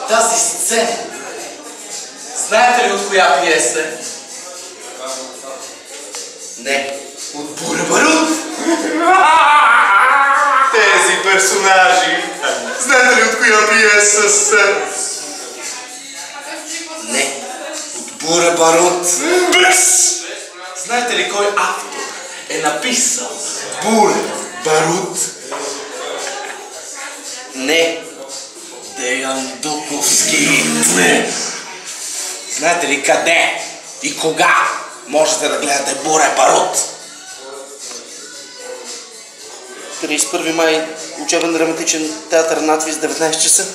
тази сцена. Знаете ли от коя пиеса? Не, от Буре Барут. Тези персонажи. Знаете ли от коя пиеса са? Не, от Буре Барут. Знаете ли кой автор е написал Буре Барут? Не, Деян Дуковски. Не. Знаете ли къде и кога можете да гледате Буре Барут? 31 май, учебен драматичен театър надвис, 19 часа.